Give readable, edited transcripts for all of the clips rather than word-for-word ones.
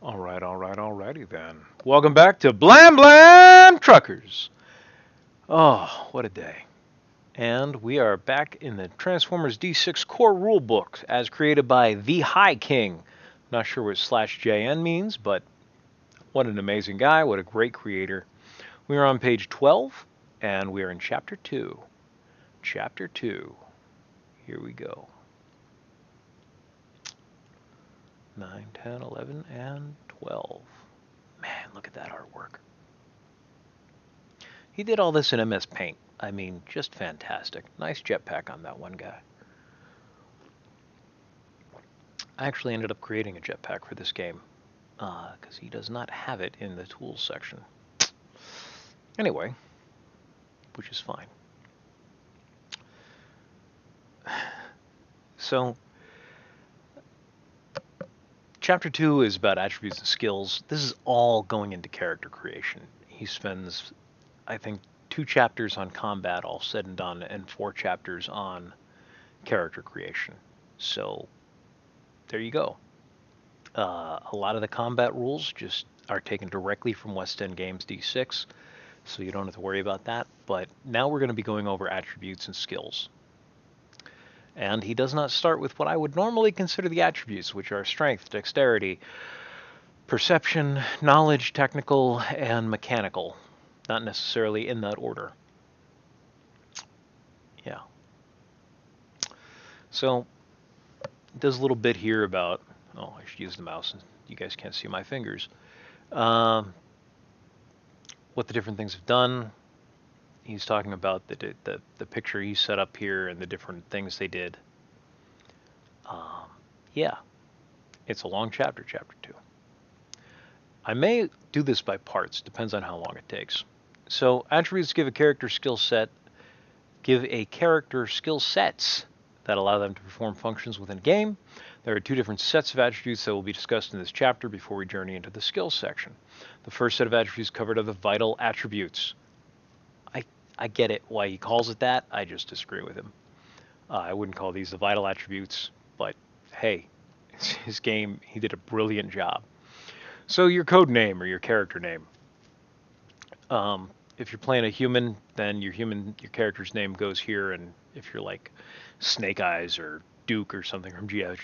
Alrighty then. Welcome back to Blam Blam Truckers. Oh, what a day. And we are back in the Transformers D6 core rulebook as created by the High King. Not sure what /JN means, but what an amazing guy, what a great creator. We are on page 12, and we are in chapter 2. Chapter 2. Here we go. 9, 10, 11, and 12. Man, look at that artwork. He did all this in MS Paint. I mean, just fantastic. Nice jetpack on that one guy. I actually ended up creating a jetpack for this game because he does not have it in the tools section. Anyway, which is fine. So, Chapter 2 is about attributes and skills. This is all going into character creation. He spends, I think, 2 chapters on combat all said and done, and 4 chapters on character creation. So, there you go. A lot of the combat rules just are taken directly from West End Games D6, so you don't have to worry about that. But now we're going to be going over attributes and skills. And he does not start with what I would normally consider the attributes, which are strength, dexterity, perception, knowledge, technical, and mechanical. Not necessarily in that order. Yeah. So, it does a little bit here about, oh, I should use the mouse, you guys can't see my fingers. What the different things have done. He's talking about the picture he set up here and the different things they did. Yeah, it's a long chapter, chapter 2. I may do this by parts, depends on how long it takes. So attributes give a character skill sets that allow them to perform functions within a game. There are 2 different sets of attributes that will be discussed in this chapter before we journey into the skills section. The first set of attributes covered are the vital attributes. I get it why he calls it that. I just disagree with him. I wouldn't call these the vital attributes, but hey, it's his game. He did a brilliant job. So your code name or your character name. If you're playing a human, then your character's name goes here, and if you're like Snake Eyes or Duke or something from G.I.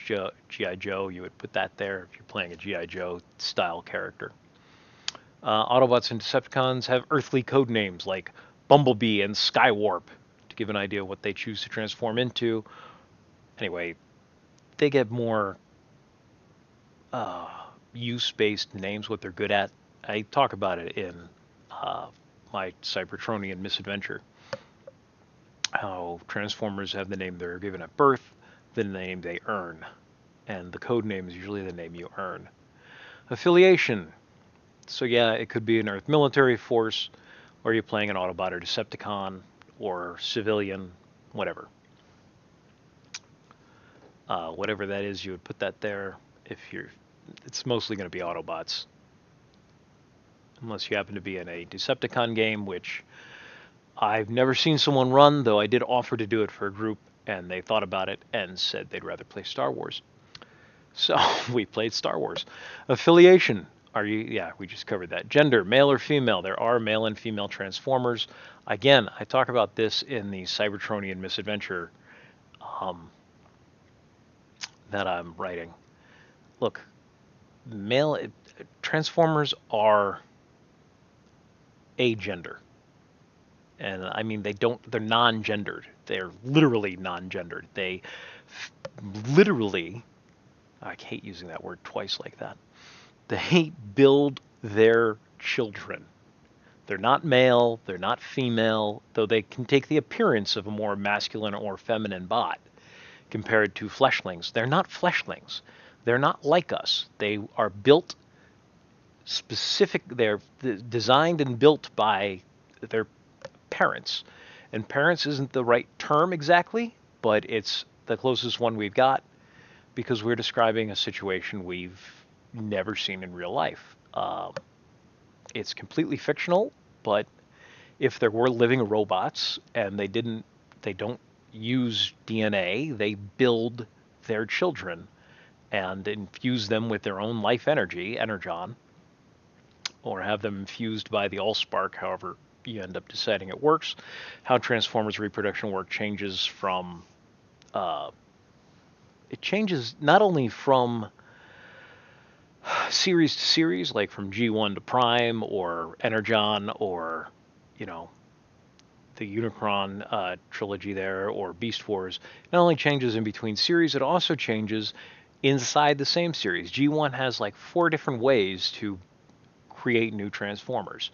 Joe, you would put that there if you're playing a G.I. Joe style character. Autobots and Decepticons have earthly code names like Bumblebee and Skywarp to give an idea of what they choose to transform into. Anyway, they get more use-based names, what they're good at. I talk about it in my Cybertronian misadventure. How Transformers have the name they're given at birth, the name they earn, and the code name is usually the name you earn. Affiliation. So yeah, it could be an Earth military force, or you're playing an Autobot or Decepticon, or civilian, whatever. Whatever that is, you would put that there. It's mostly going to be Autobots. Unless you happen to be in a Decepticon game, which I've never seen someone run, though I did offer to do it for a group, and they thought about it and said they'd rather play Star Wars. So we played Star Wars. Affiliation. Yeah, we just covered that. Gender, male or female. There are male and female Transformers. Again, I talk about this in the Cybertronian misadventure that I'm writing. Look, male Transformers are agender. And I mean, they're non-gendered. They're literally non-gendered. They literally, I hate using that word twice like that. They build their children. They're not male, they're not female, though they can take the appearance of a more masculine or feminine bot compared to fleshlings. They're not fleshlings. They're not like us. They are built they're designed and built by their parents. And parents isn't the right term exactly, but it's the closest one we've got because we're describing a situation we've never seen in real life. It's completely fictional, but if there were living robots and they don't use DNA, they build their children and infuse them with their own life energy, energon, or have them infused by the Allspark, however you end up deciding it works. How Transformers reproduction work changes from it changes not only from series to series, like from G1 to Prime or Energon or, you know, the Unicron trilogy there or Beast Wars. Not only changes in between series, it also changes inside the same series. G1 has like 4 different ways to create new Transformers.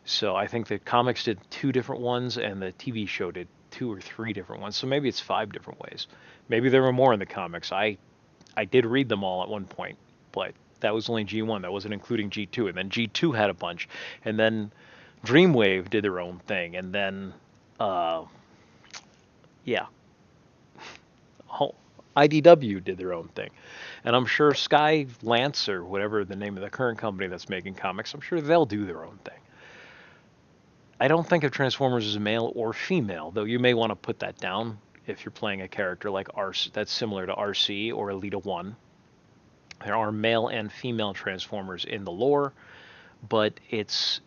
So I think the comics did 2 different ones and the TV show did 2 or 3 different ones. So maybe it's 5 different ways. Maybe there were more in the comics. I did read them all at one point, but that was only G1. That wasn't including G2. And then G2 had a bunch. And then Dreamwave did their own thing. And then, yeah, IDW did their own thing. And I'm sure Sky Lance, or whatever the name of the current company that's making comics, I'm sure they'll do their own thing. I don't think of Transformers as male or female, though you may want to put that down if you're playing a character like RC, that's similar to RC or Elita 1. There are male and female Transformers in the lore, but it's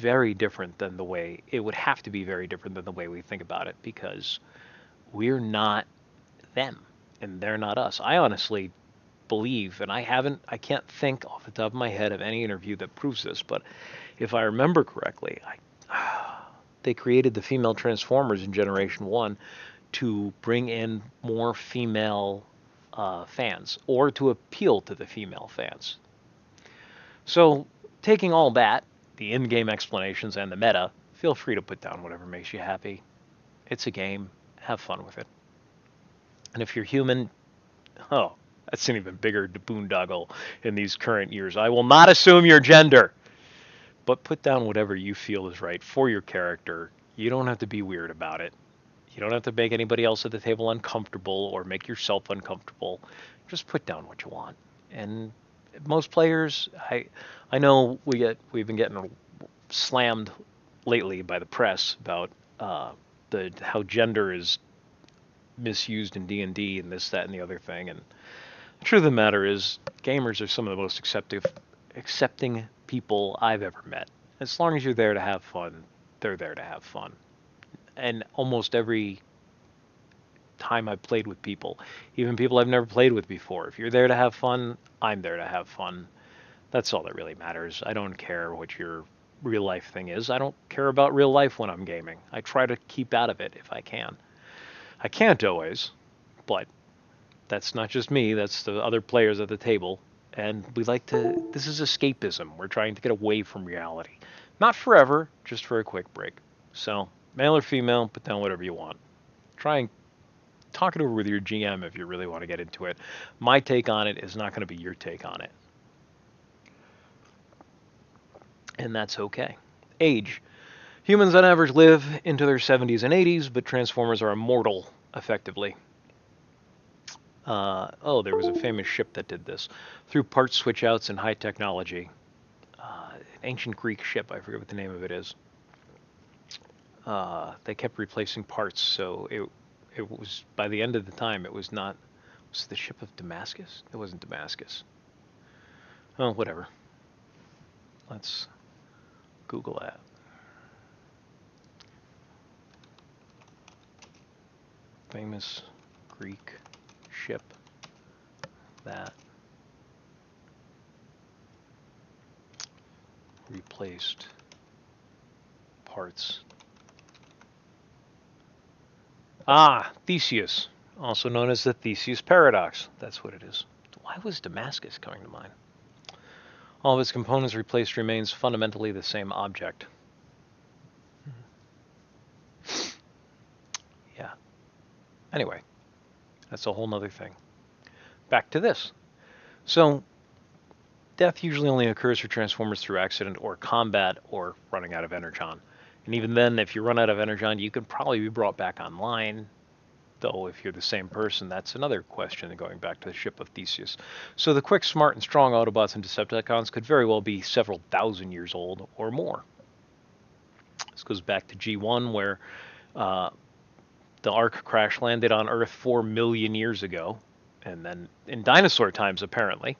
very different than the way it would have to be very different than the way we think about it, because we're not them and they're not us. I honestly believe, and I can't think off the top of my head of any interview that proves this, but if I remember correctly, they created the female Transformers in Generation 1 to bring in more female fans, or to appeal to the female fans. So, taking all that, the in-game explanations and the meta, feel free to put down whatever makes you happy. It's a game. Have fun with it. And if you're human, oh, that's an even bigger boondoggle in these current years. I will not assume your gender, but put down whatever you feel is right for your character. You don't have to be weird about it. You don't have to make anybody else at the table uncomfortable or make yourself uncomfortable. Just put down what you want. And most players, I know we've been getting slammed lately by the press about how gender is misused in D&D and this, that, and the other thing. And the truth of the matter is, gamers are some of the most accepting people I've ever met. As long as you're there to have fun, they're there to have fun. And almost every time I've played with people, even people I've never played with before, if you're there to have fun, I'm there to have fun. That's all that really matters. I don't care what your real life thing is. I don't care about real life when I'm gaming. I try to keep out of it if I can. I can't always, but that's not just me, that's the other players at the table. And this is escapism. We're trying to get away from reality. Not forever, just for a quick break. So, male or female, put down whatever you want. Try and talk it over with your GM if you really want to get into it. My take on it is not going to be your take on it. And that's okay. Age. Humans on average live into their 70s and 80s, but Transformers are immortal, effectively. There was a famous ship that did this. Through part switch-outs and high technology. An ancient Greek ship, I forget what the name of it is. They kept replacing parts, so it was, by the end of the time, it was not... Was it the ship of Damascus? It wasn't Damascus. Oh, whatever. Let's Google that. Famous Greek ship that replaced parts. Theseus, also known as the Theseus paradox. That's what it is. Why was Damascus coming to mind? All of its components replaced remains fundamentally the same object. Yeah. Anyway, that's a whole nother thing. Back to this. So, death usually only occurs for Transformers through accident or combat or running out of energon. And even then, if you run out of energon, you can probably be brought back online. Though, if you're the same person, that's another question, going back to the ship of Theseus. So the quick, smart, and strong Autobots and Decepticons could very well be several thousand years old or more. This goes back to G1, where the Ark crash landed on Earth 4 million years ago. And then in dinosaur times, apparently,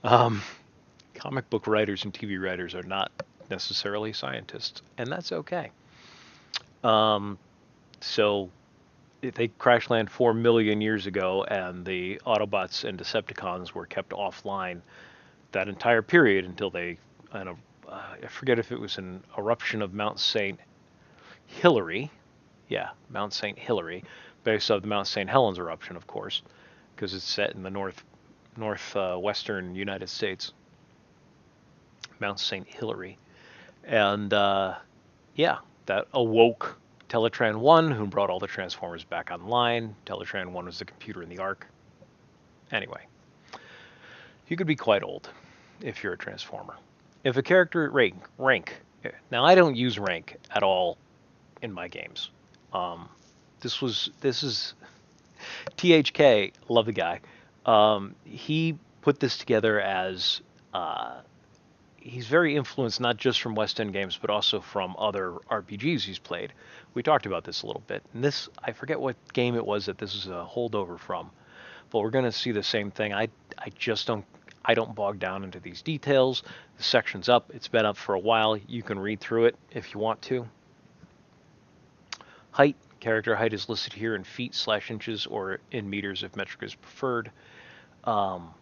um, comic book writers and TV writers are not necessarily scientists, and that's okay. Um, so they crash land 4 million years ago, and the Autobots and Decepticons were kept offline that entire period until they, I, don't, I forget if it was an eruption of Mount St. Hilary. Yeah, Mount St. Hilary, based on the Mount St. Helens eruption, of course, because it's set in the northwestern United States. Mount St. Hilary, and yeah, that awoke Teletran 1, who brought all the Transformers back online. Teletran 1 was the computer in the Ark. Anyway, you could be quite old if you're a Transformer. If a character rank. Now I don't use rank at all in my games. Um, this is THK. Love the guy. He put this together as he's very influenced not just from West End games but also from other RPGs he's played. We talked about this a little bit. And this, I forget what game it was that this is a holdover from, but we're going to see the same thing. I just don't bog down into these details. The section's up. It's been up for a while. You can read through it if you want to. Height. Character height is listed here in feet/inches or in meters if metric is preferred. Um,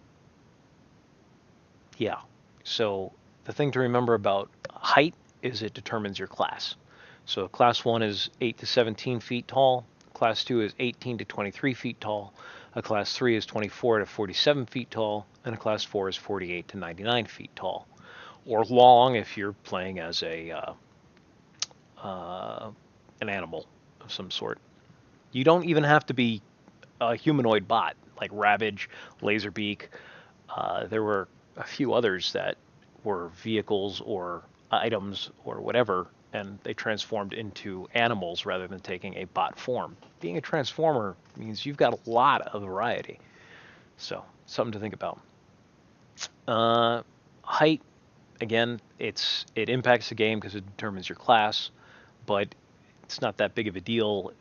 yeah. So the thing to remember about height is it determines your class. So class 1 is 8 to 17 feet tall. Class 2 is 18 to 23 feet tall. A class 3 is 24 to 47 feet tall. And a class 4 is 48 to 99 feet tall. Or long if you're playing as an animal of some sort. You don't even have to be a humanoid bot like Ravage, Laserbeak. There were a few others that were vehicles or items or whatever, and they transformed into animals rather than taking a bot form. Being a transformer means you've got a lot of variety. So, something to think about. Height, again, it impacts the game because it determines your class, but it's not that big of a deal.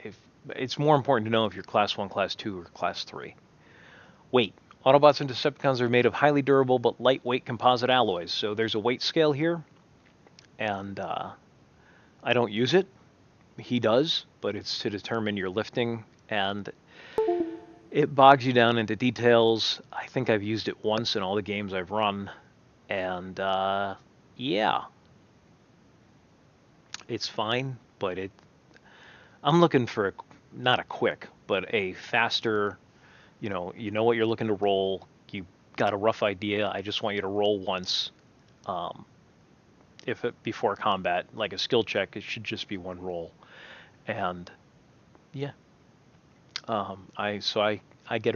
If it's more important to know if you're class 1, class 2, or class 3. Weight. Autobots and Decepticons are made of highly durable but lightweight composite alloys. So there's a weight scale here, and I don't use it. He does, but it's to determine your lifting, and it bogs you down into details. I think I've used it once in all the games I've run, and yeah, it's fine, but I'm looking for not a quick, but a faster. You know what you're looking to roll. You got a rough idea. I just want you to roll once. Um, if it before combat, like a skill check, it should just be one roll. And yeah, I get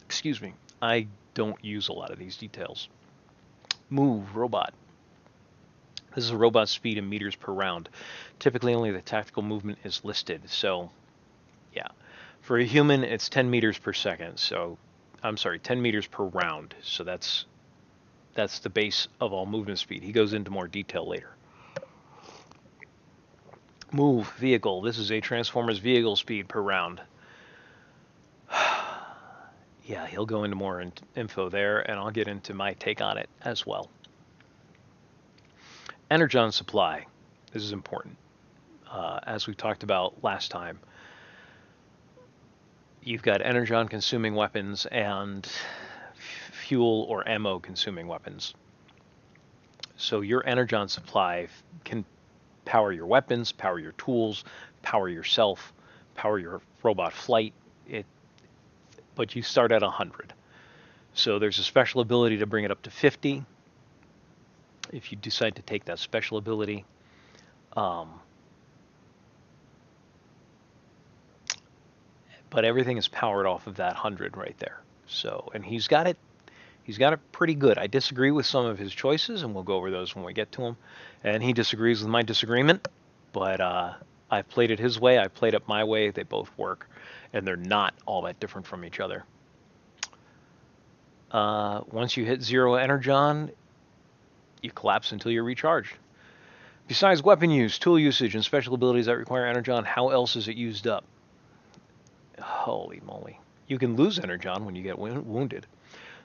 excuse me. I don't use a lot of these details. Move robot. This is a robot speed in meters per round. Typically, only the tactical movement is listed. So, yeah. For a human, it's 10 meters per second. So, I'm sorry, 10 meters per round. So that's the base of all movement speed. He goes into more detail later. Move vehicle. This is a Transformer's vehicle speed per round. Yeah, he'll go into more info there, and I'll get into my take on it as well. Energon supply. This is important. As we talked about last time, you've got energon consuming weapons and fuel or ammo consuming weapons. So your energon supply can power your weapons, power your tools, power yourself, power your robot flight. But you start at 100. So there's a special ability to bring it up to 50 if you decide to take that special ability. But everything is powered off of that 100 right there. So, and he's got it pretty good. I disagree with some of his choices, and we'll go over those when we get to them. And he disagrees with my disagreement, but I've played it his way. I've played it my way. They both work, and they're not all that different from each other. Once you hit 0 energon, you collapse until you're recharged. Besides weapon use, tool usage, and special abilities that require energon, how else is it used up? Holy moly. You can lose energon when you get wounded.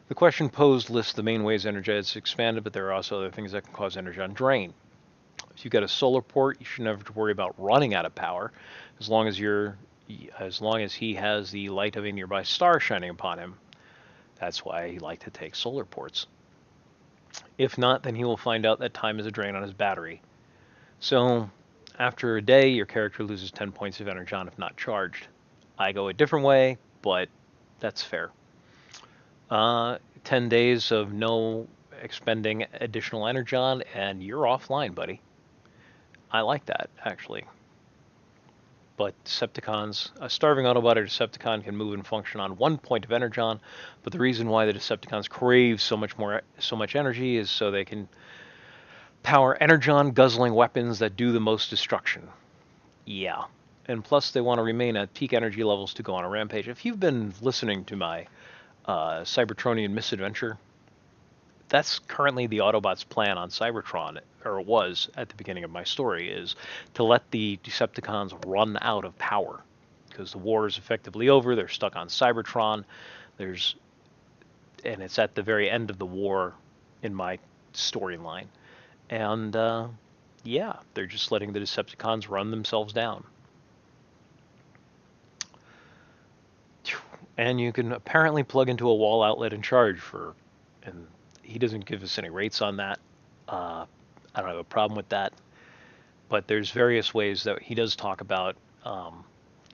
The question posed lists the main ways energy is expanded, but there are also other things that can cause energon drain. If you get a solar port, you should never have to worry about running out of power, as long as he has the light of a nearby star shining upon him. That's why he liked to take solar ports. If not, then he will find out that time is a drain on his battery. So, after a day, your character loses 10 points of energon if not charged. I go a different way, but that's fair. 10 days of no expending additional energon, and you're offline, buddy. I like that, actually. But Decepticons, a starving Autobot or Decepticon can move and function on 1 point of energon, but the reason why the Decepticons crave so much energy is so they can power energon guzzling weapons that do the most destruction. Yeah. And plus they want to remain at peak energy levels to go on a rampage. If you've been listening to my Cybertronian misadventure, that's currently the Autobots' plan on Cybertron, or it was at the beginning of my story, is to let the Decepticons run out of power. Because the war is effectively over, they're stuck on Cybertron, and it's at the very end of the war in my storyline. And yeah, they're just letting the Decepticons run themselves down. And you can apparently plug into a wall outlet and charge and he doesn't give us any rates on that. I don't have a problem with that. But there's various ways that he does talk about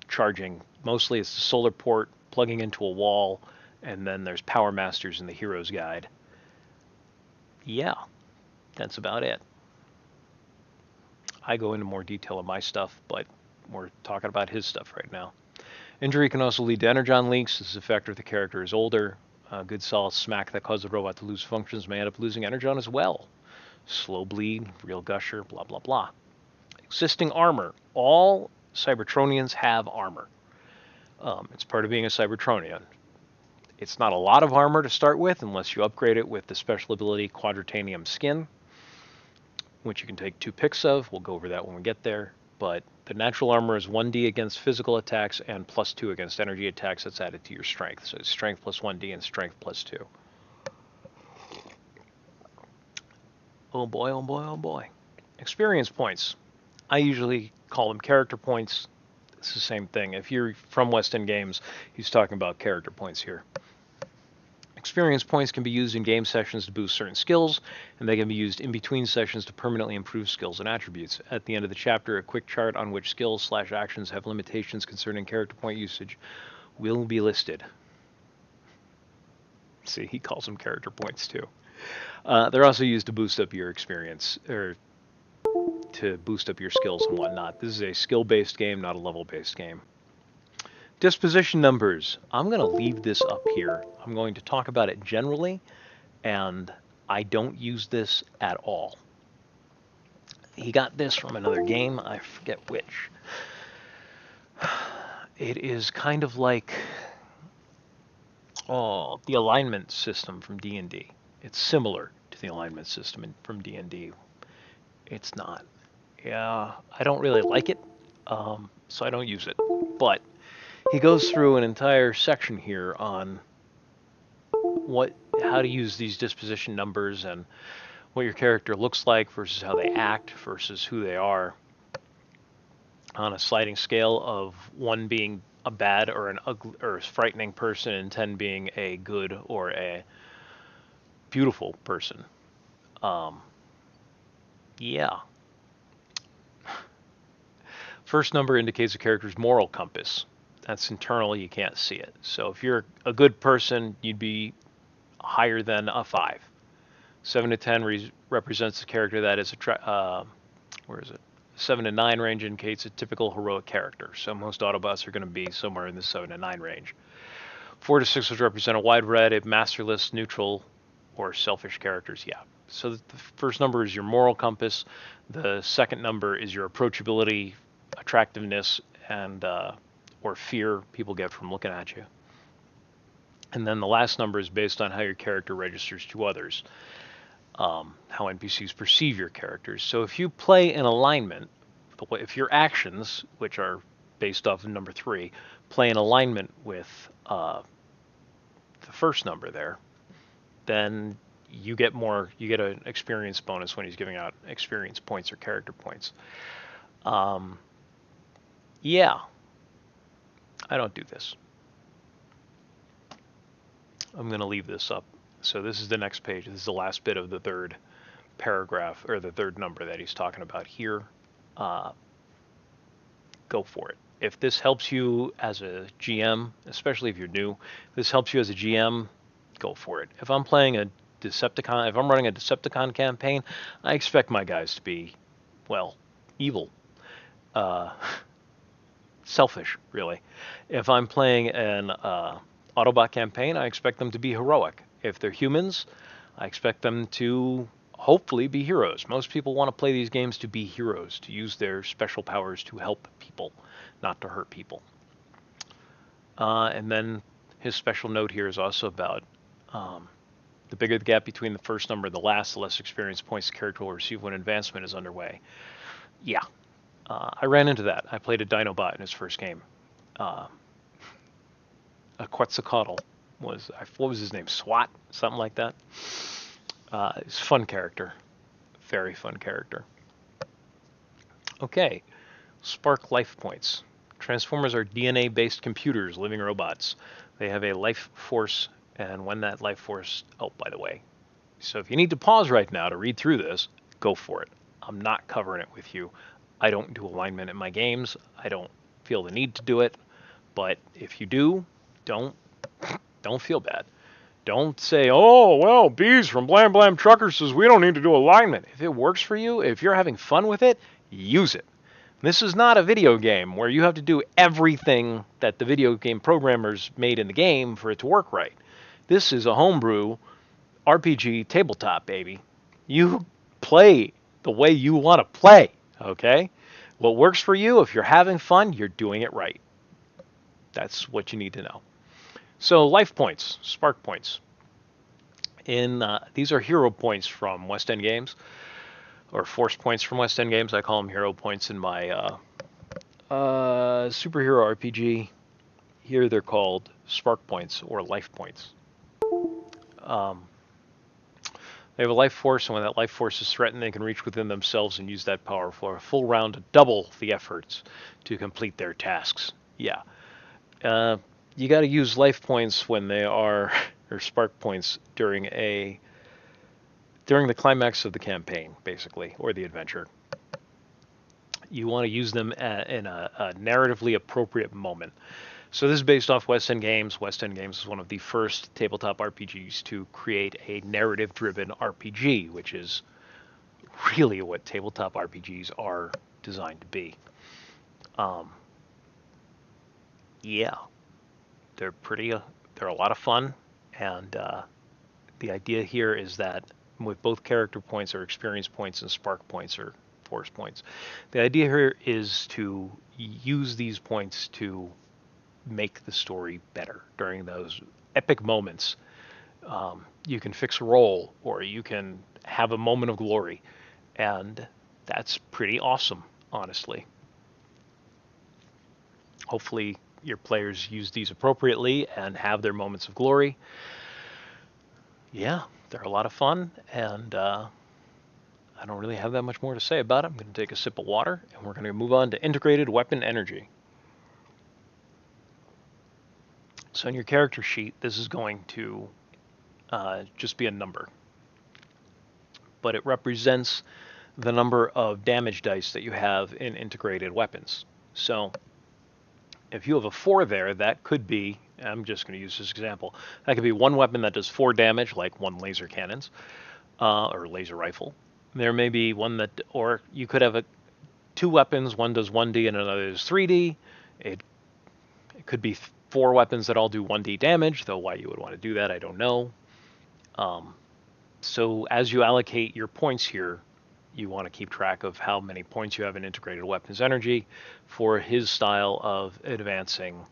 charging. Mostly it's the solar port, plugging into a wall, and then there's Power Masters in the Hero's Guide. Yeah, that's about it. I go into more detail of my stuff, but we're talking about his stuff right now. Injury can also lead to energon leaks. This is a factor if the character is older. A good solid smack that causes the robot to lose functions may end up losing energon as well. Slow bleed, real gusher, blah, blah, blah. Existing armor. All Cybertronians have armor. It's part of being a Cybertronian. It's not a lot of armor to start with unless you upgrade it with the special ability Quadratanium Skin, which you can take 2 picks of. We'll go over that when we get there. But the natural armor is 1d against physical attacks and +2 against energy attacks. That's added to your strength. So it's strength plus 1d and strength plus 2. Oh boy, oh boy, oh boy. Experience points. I usually call them character points. It's the same thing. If you're from West End Games, he's talking about character points here. Experience points can be used in game sessions to boost certain skills, and they can be used in between sessions to permanently improve skills and attributes. At the end of the chapter, a quick chart on which skills/actions have limitations concerning character point usage will be listed. See, he calls them character points too. They're also used to boost up your experience, or to boost up your skills and whatnot. This is a skill-based game, not a level-based game. Disposition numbers. I'm going to leave this up here. I'm going to talk about it generally, and I don't use this at all. He got this from another game. I forget which. It is kind of like the alignment system from D&D. It's similar to the alignment system from D&D. It's not. Yeah, I don't really like it, so I don't use it. But he goes through an entire section here on how to use these disposition numbers and what your character looks like versus how they act versus who they are on a sliding scale of 1 being a bad or an ugly or a frightening person and 10 being a good or a beautiful person. Yeah. First number indicates a character's moral compass. That's internal, you can't see it. So if you're a good person, you'd be higher than a 5. 7 to 10 represents a character that is where is it? 7 to 9 range indicates a typical heroic character. So most Autobots are going to be somewhere in the 7 to 9 range. 4 to 6 would represent a wide variety of masterless, neutral, or selfish characters. Yeah. So the first number is your moral compass. The second number is your approachability, attractiveness, and or fear people get from looking at you. And then the last number is based on how your character registers to others, how NPCs perceive your characters. So if you play in alignment, if your actions, which are based off of number 3, play in alignment with the first number there, then you get an experience bonus when he's giving out experience points or character points. Yeah, I don't do this. I'm going to leave this up. So this is the next page. This is the last bit of the third paragraph, or the third number that he's talking about here. Go for it. If this helps you as a GM, especially if you're new, if this helps you as a GM, go for it. If I'm running a Decepticon campaign, I expect my guys to be, well, evil. Selfish, really. If I'm playing an Autobot campaign, I expect them to be heroic. If they're humans, I expect them to hopefully be heroes. Most people want to play these games to be heroes, to use their special powers to help people, not to hurt people. And then his special note here is also about the bigger the gap between the first number and the last, the less experience points the character will receive when advancement is underway. Yeah, I ran into that. I played a Dinobot in his first game. A Quetzalcoatl what was his name? SWAT? Something like that. It's a fun character. Very fun character. Okay, Spark life points. Transformers are DNA-based computers, living robots. They have a life force, and when that life force... Oh, by the way. So if you need to pause right now to read through this, go for it. I'm not covering it with you. I don't do alignment in my games. I don't feel the need to do it. But if you do, don't feel bad. Don't say, oh, well, Bees from Blam Blam Trucker says we don't need to do alignment. If it works for you, if you're having fun with it, use it. This is not a video game where you have to do everything that the video game programmers made in the game for it to work right. This is a homebrew RPG tabletop, baby. You play the way you want to play, okay? What works for you, if you're having fun, you're doing it right. That's what you need to know. So life points, spark points. These are hero points from West End Games, or force points from West End Games. I call them hero points in my superhero RPG. Here they're called spark points or life points. They have a life force, and when that life force is threatened, they can reach within themselves and use that power for a full round to double the efforts to complete their tasks. Yeah. You got to use life points when they are, or spark points during the climax of the campaign, basically, or the adventure. You want to use them in a narratively appropriate moment. So this is based off West End Games. West End Games is one of the first tabletop RPGs to create a narrative-driven RPG, which is really what tabletop RPGs are designed to be. Yeah, they're a lot of fun, and the idea here is that with both character points or experience points and spark points or force points, the idea here is to use these points to make the story better during those epic moments. You can fix a roll, or you can have a moment of glory, and that's pretty awesome, honestly. Hopefully your players use these appropriately and have their moments of glory. Yeah, they're a lot of fun, and I don't really have that much more to say about it. I'm going to take a sip of water, and we're going to move on to integrated weapon energy. So in your character sheet, this is going to just be a number, but it represents the number of damage dice that you have in integrated weapons. So if you have a 4 there, that could be, I'm just going to use this example, that could be one weapon that does 4 damage, like one laser cannons, or laser rifle. There may be one that, or you could have 2 weapons, one does 1D and another is 3D. It could be 4 weapons that all do 1D damage, though why you would want to do that, I don't know. So as you allocate your points here, you want to keep track of how many points you have in integrated weapons energy for his style of advancing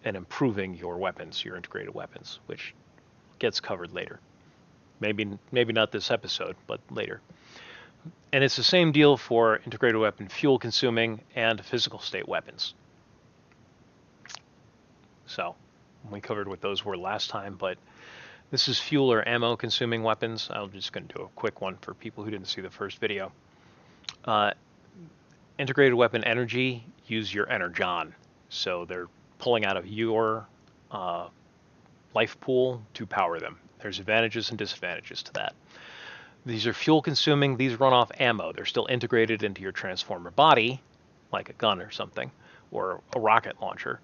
and improving your weapons, your integrated weapons, which gets covered later. Maybe not this episode, but later. And it's the same deal for integrated weapon fuel consuming and physical state weapons. So we covered what those were last time, but this is fuel or ammo consuming weapons. I'm just going to do a quick one for people who didn't see the first video. Integrated weapon energy, use your energon. So they're pulling out of your life pool to power them. There's advantages and disadvantages to that. These are fuel consuming. These run off ammo. They're still integrated into your transformer body, like a gun or something, or a rocket launcher.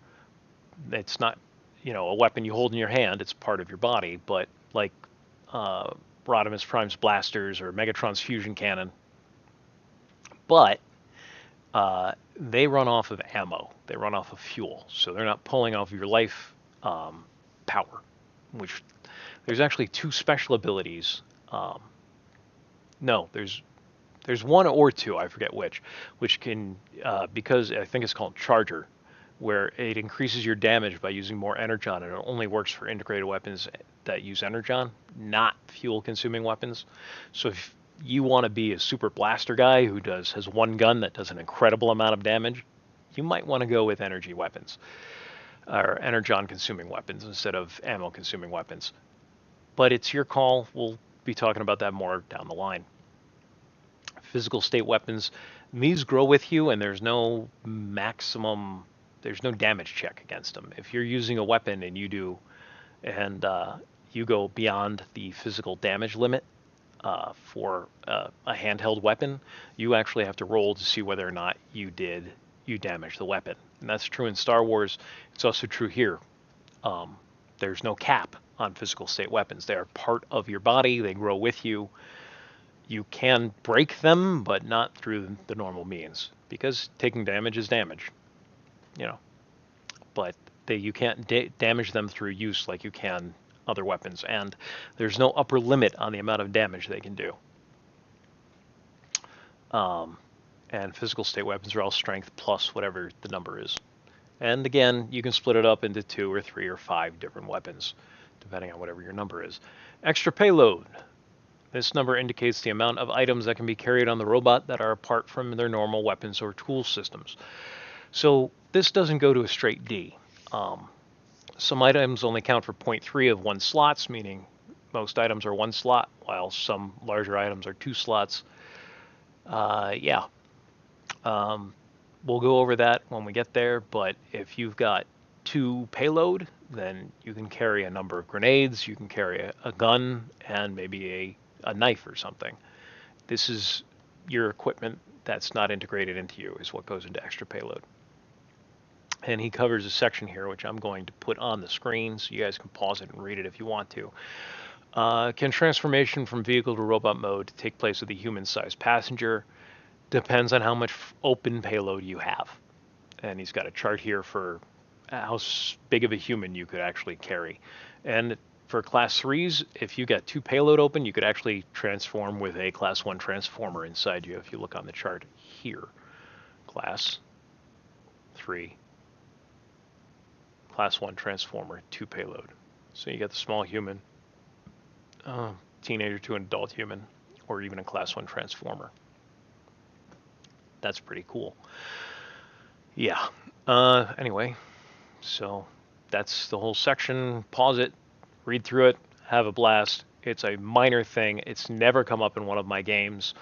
It's not, a weapon you hold in your hand. It's part of your body, but like Rodimus Prime's blasters or Megatron's fusion cannon. But they run off of ammo. They run off of fuel, so they're not pulling off your life power. Which there's actually two special abilities. No, there's one or two, I forget which can because I think it's called Charger, where it increases your damage by using more energon, and it only works for integrated weapons that use energon, not fuel-consuming weapons. So if you want to be a super blaster guy who has one gun that does an incredible amount of damage, you might want to go with energy weapons or energon-consuming weapons instead of ammo-consuming weapons. But it's your call. We'll be talking about that more down the line. Physical state weapons, these grow with you, and there's no damage check against them. If you're using a weapon and you go beyond the physical damage limit for a handheld weapon, you actually have to roll to see whether or not you damaged the weapon. And that's true in Star Wars. It's also true here. There's no cap on physical state weapons. They are part of your body. They grow with you. You can break them, but not through the normal means, because taking damage is damage, But you can't damage them through use like you can other weapons, and there's no upper limit on the amount of damage they can do. And physical state weapons are all strength plus whatever the number is. And again, you can split it up into 2 or 3 or 5 different weapons, depending on whatever your number is. Extra payload. This number indicates the amount of items that can be carried on the robot that are apart from their normal weapons or tool systems. So this doesn't go to a straight D. Some items only count for 0.3 of 1 slots, meaning most items are 1 slot, while some larger items are 2 slots. We'll go over that when we get there, but if you've got 2 payload, then you can carry a number of grenades, you can carry a gun, and maybe a knife or something. This is your equipment that's not integrated into you, is what goes into extra payload. And he covers a section here, which I'm going to put on the screen, so you guys can pause it and read it if you want to. Can transformation from vehicle to robot mode take place with a human-sized passenger? Depends on how much open payload you have. And he's got a chart here for how big of a human you could actually carry. And for class 3s, if you got 2 payload open, you could actually transform with a class 1 transformer inside you. If you look on the chart here, class 3, class 1 transformer, 2 payload. So you got the small human, teenager to an adult human, or even a class 1 transformer. That's pretty cool. Yeah. Anyway, so that's the whole section. Pause it, read through it, have a blast. It's a minor thing. It's never come up in one of my games.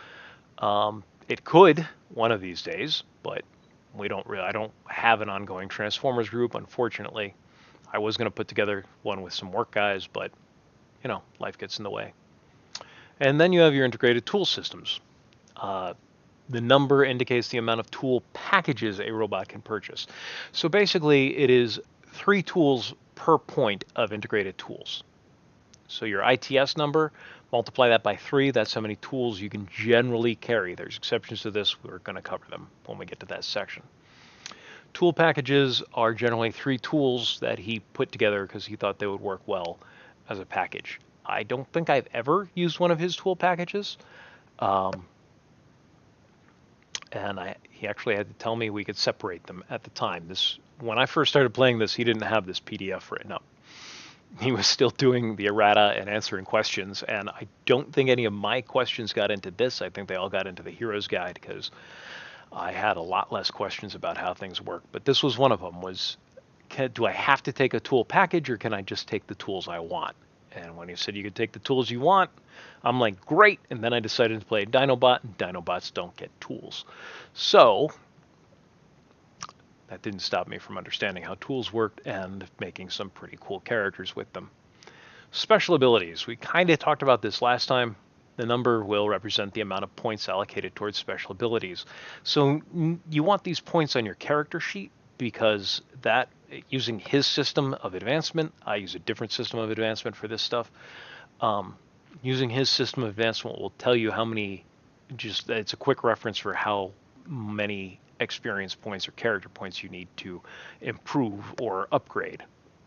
It could one of these days, but I don't have an ongoing Transformers group, unfortunately. I was going to put together one with some work guys, but life gets in the way. And then you have your integrated tool systems. The number indicates the amount of tool packages a robot can purchase. So basically, it is 3 tools per point of integrated tools. So your ITS number, multiply that by 3, that's how many tools you can generally carry. There's exceptions to this. We're going to cover them when we get to that section. Tool packages are generally 3 tools that he put together because he thought they would work well as a package. I don't think I've ever used one of his tool packages. And he actually had to tell me we could separate them at the time. When I first started playing this, he didn't have this PDF written up. He was still doing the errata and answering questions, and I don't think any of my questions got into this. I think they all got into the Hero's Guide because I had a lot less questions about how things work. But this was one of them, was do I have to take a tool package, or can I just take the tools I want? And when he said you could take the tools you want, I'm like, great. And then I decided to play Dinobot, and Dinobots don't get tools. So that didn't stop me from understanding how tools worked and making some pretty cool characters with them. Special abilities. We kind of talked about this last time. The number will represent the amount of points allocated towards special abilities. So you want these points on your character sheet, because that, using his system of advancement, I use a different system of advancement for this stuff. Using his system of advancement will tell you how many, just it's a quick reference for how many experience points or character points you need to improve or upgrade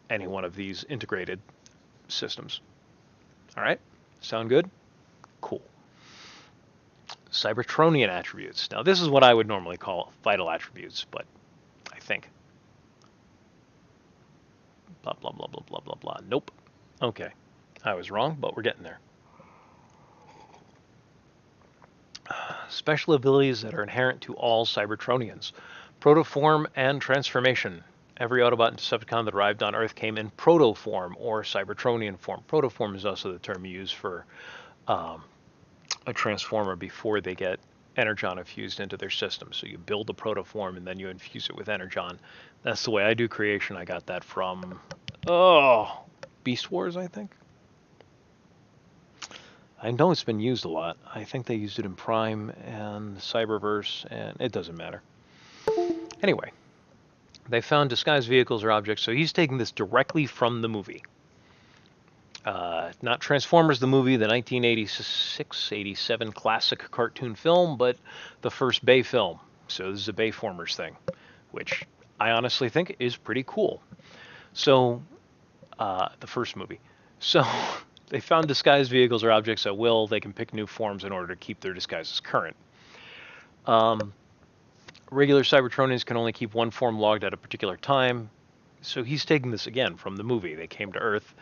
any one of these integrated systems. All right, sound good? Cool. Cybertronian attributes. Now, this is what I would normally call vital attributes, but I think. Blah, blah, blah, blah, blah, blah, blah. Nope. Okay. I was wrong, but we're getting there. Special abilities that are inherent to all Cybertronians. Protoform and transformation. Every Autobot and Decepticon that arrived on Earth came in protoform or Cybertronian form. Protoform is also the term used for a transformer before they get Energon infused into their system. So you build a protoform and then you infuse it with Energon. That's the way I do creation. I got that from, Beast Wars, I think. I know it's been used a lot. I think they used it in Prime and Cyberverse, and it doesn't matter. Anyway, they found disguised vehicles or objects, so he's taking this directly from the movie. Not Transformers the movie, the 1986-87 classic cartoon film, but the first Bay film. So this is a Bayformers thing, which I honestly think is pretty cool. So, the first movie. So, they found disguised vehicles or objects at will. They can pick new forms in order to keep their disguises current. Regular Cybertronians can only keep one form logged at a particular time. So he's taking this again from the movie. They came to Earth.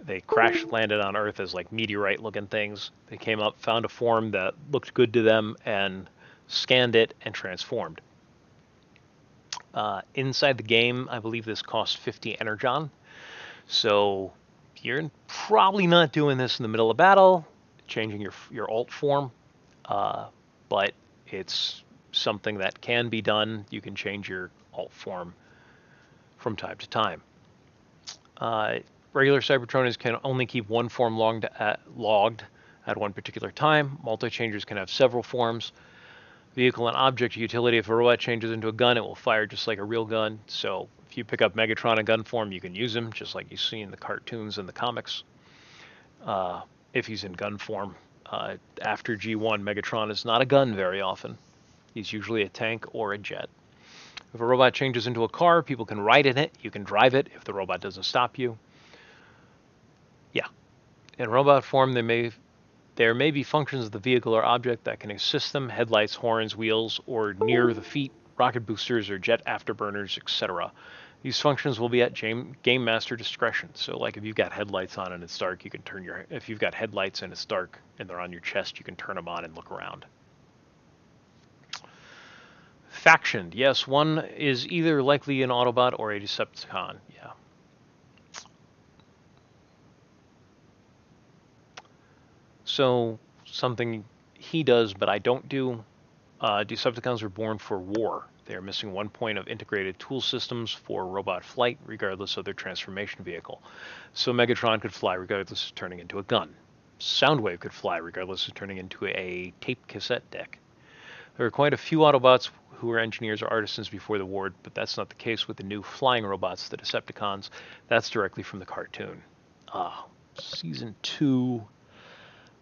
They crash landed on Earth as like meteorite-looking things. They came up, found a form that looked good to them, and scanned it and transformed. Inside the game, I believe this costs 50 Energon. So you're probably not doing this in the middle of battle, changing your alt form, but it's something that can be done. You can change your alt form from time to time. Regular Cybertronians can only keep one form logged at one particular time. Multi-changers can have several forms. Vehicle and object utility. If a robot changes into a gun, it will fire just like a real gun. So if you pick up Megatron in gun form, you can use him just like you see in the cartoons and the comics. If he's in gun form. After G1, Megatron is not a gun very often. He's usually a tank or a jet. If a robot changes into a car, people can ride in it. You can drive it if the robot doesn't stop you. Yeah. In robot form, there may be functions of the vehicle or object that can assist them: headlights, horns, wheels, or near the feet, rocket boosters, or jet afterburners, etc. These functions will be at game master discretion. So like if you've got headlights on and it's dark, you can if you've got headlights and it's dark and they're on your chest, you can turn them on and look around. Factioned. Yes, one is either likely an Autobot or a Decepticon. Yeah. So something he does but I don't do. Decepticons were born for war. They are missing 1 point of integrated tool systems for robot flight, regardless of their transformation vehicle. So Megatron could fly regardless of turning into a gun. Soundwave could fly regardless of turning into a tape cassette deck. There are quite a few Autobots who were engineers or artisans before the war, but that's not the case with the new flying robots, the Decepticons. That's directly from the cartoon. Season 2.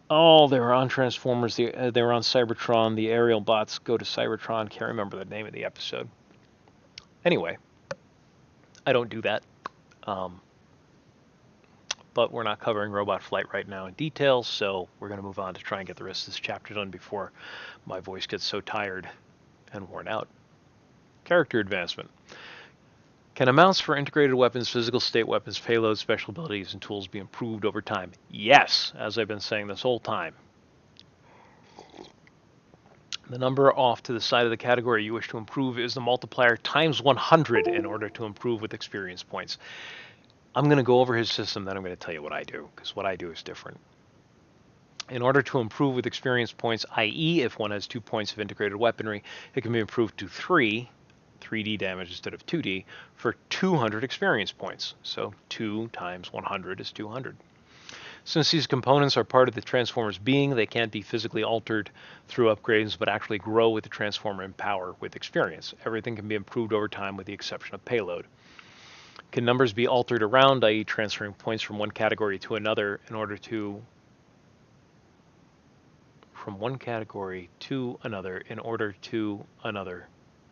Oh, they were on Transformers. They were on Cybertron. The aerial bots go to Cybertron. Can't remember the name of the episode. Anyway, I don't do that. But we're not covering robot flight right now in detail, so we're going to move on to try and get the rest of this chapter done before my voice gets so tired and worn out. Character advancement. Can amounts for integrated weapons, physical state weapons, payloads, special abilities, and tools be improved over time? Yes, as I've been saying this whole time. The number off to the side of the category you wish to improve is the multiplier times 100 in order to improve with experience points. I'm going to go over his system, then I'm going to tell you what I do, because what I do is different. In order to improve with experience points, i.e. if one has 2 points of integrated weaponry, it can be improved to 3D damage instead of 2D, for 200 experience points. So 2 times 100 is 200. Since these components are part of the Transformer's being, they can't be physically altered through upgrades, but actually grow with the Transformer in power with experience. Everything can be improved over time with the exception of payload. Can numbers be altered around, i.e. transferring points from one category to another in order to from one category to another in order to another.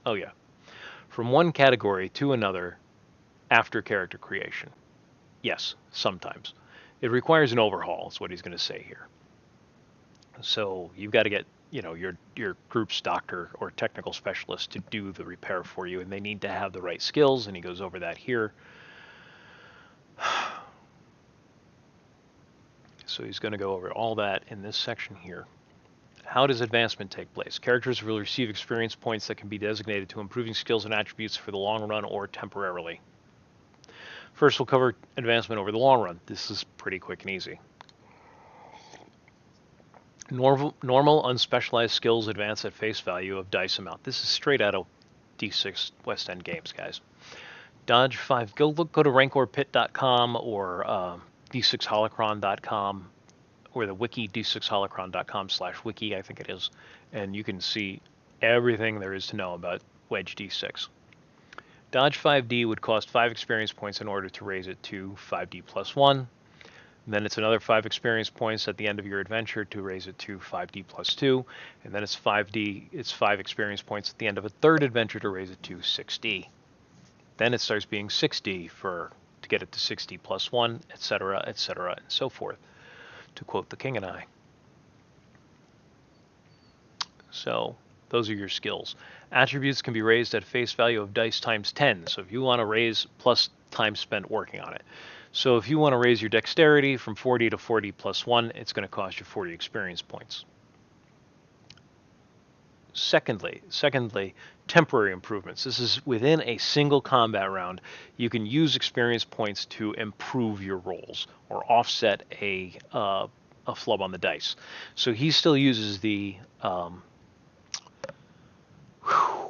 Oh yeah. From one category to another after character creation. Yes, sometimes. It requires an overhaul, is what he's going to say here. So you've got to get, your group's doctor or technical specialist to do the repair for you, and they need to have the right skills, and he goes over that here. So he's going to go over all that in this section here. How does advancement take place? Characters will receive experience points that can be designated to improving skills and attributes for the long run or temporarily. First, we'll cover advancement over the long run. This is pretty quick and easy. Normal unspecialized skills advance at face value of dice amount. This is straight out of D6 West End Games, guys. Dodge 5. Go to rankorpit.com or d6holocron.com or the wiki d6holocron.com/wiki, I think it is, and you can see everything there is to know about Wedge D6. Dodge 5D would cost 5 experience points in order to raise it to 5D plus 1. And then it's another 5 experience points at the end of your adventure to raise it to 5D plus 2. And then it's 5 experience points at the end of a third adventure to raise it to 6D. Then it starts being 6D to get it to 6D plus 1, etc., etc., and so forth, to quote The King and I. So those are your skills. Attributes can be raised at face value of dice times 10. So if you want to raise plus time spent working on it. So if you want to raise your dexterity from 40 to 40 plus 1, it's going to cost you 40 experience points. Secondly, temporary improvements. This is within a single combat round. You can use experience points to improve your rolls or offset a flub on the dice. So he still uses the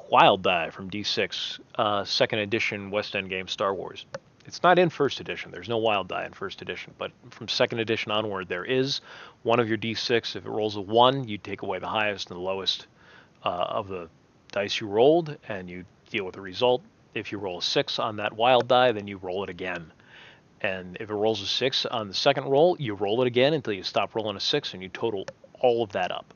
Wild Die from D6, second edition West End game Star Wars. It's not in first edition. There's no Wild Die in first edition, but from second edition onward, there is. One of your D6, if it rolls a 1, you take away the highest and the lowest of the dice you rolled, and you deal with the result. If you roll a 6 on that Wild Die, then you roll it again. And if it rolls a 6 on the second roll, you roll it again until you stop rolling a 6, and you total all of that up.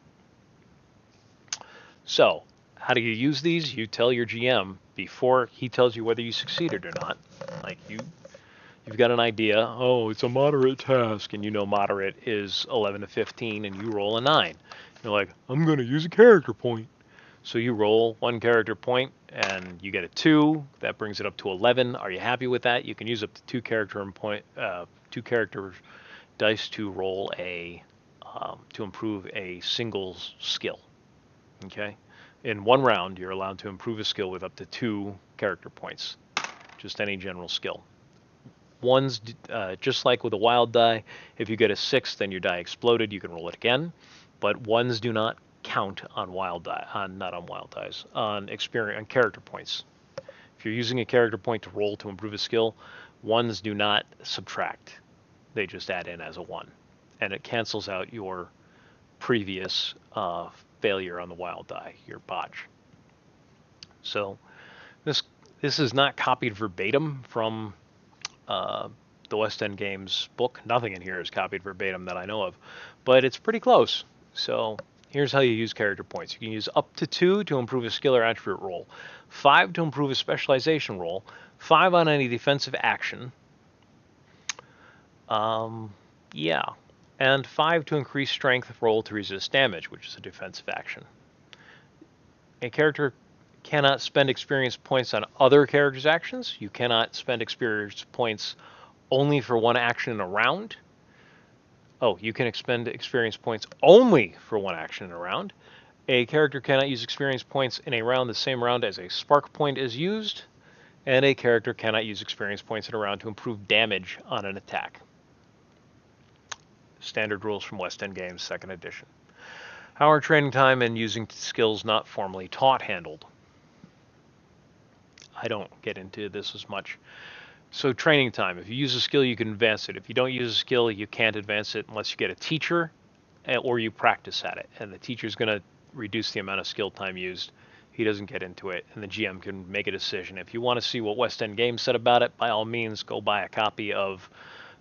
So, how do you use these? You tell your GM before he tells you whether you succeeded or not. Like you've got an idea. Oh, it's a moderate task, and you know moderate is 11 to 15, and you roll a 9. You're like, I'm going to use a character point. So you roll 1 character point, and you get a 2. That brings it up to 11. Are you happy with that? You can use up to 2 character dice to roll to improve a single skill. Okay. In one round, you're allowed to improve a skill with up to 2 character points. Just any general skill. Ones, just like with a wild die, if you get a 6, then your die exploded, you can roll it again. But ones do not count on wild die, not on wild dice, on character points. If you're using a character point to roll to improve a skill, ones do not subtract. They just add in as a 1. And it cancels out your previous failure on the wild die, your botch. So this is not copied verbatim from the West End Games book. Nothing in here is copied verbatim that I know of, but it's pretty close. So here's how you use character points. You can use up to 2 to improve a skill or attribute roll, 5 to improve a specialization roll, 5 on any defensive action. And 5 to increase strength roll to resist damage, which is a defensive action. A character cannot spend experience points on other characters' actions. You cannot spend experience points only for one action in a round. Oh, you can expend experience points only for one action in a round. A character cannot use experience points in a round the same round as a spark point is used, and a character cannot use experience points in a round to improve damage on an attack. Standard rules from West End Games, 2nd edition. How are training time and using skills not formally taught handled? I don't get into this as much. So training time, if you use a skill, you can advance it. If you don't use a skill, you can't advance it unless you get a teacher or you practice at it. And the teacher's going to reduce the amount of skill time used. He doesn't get into it, and the GM can make a decision. If you want to see what West End Games said about it, by all means, go buy a copy of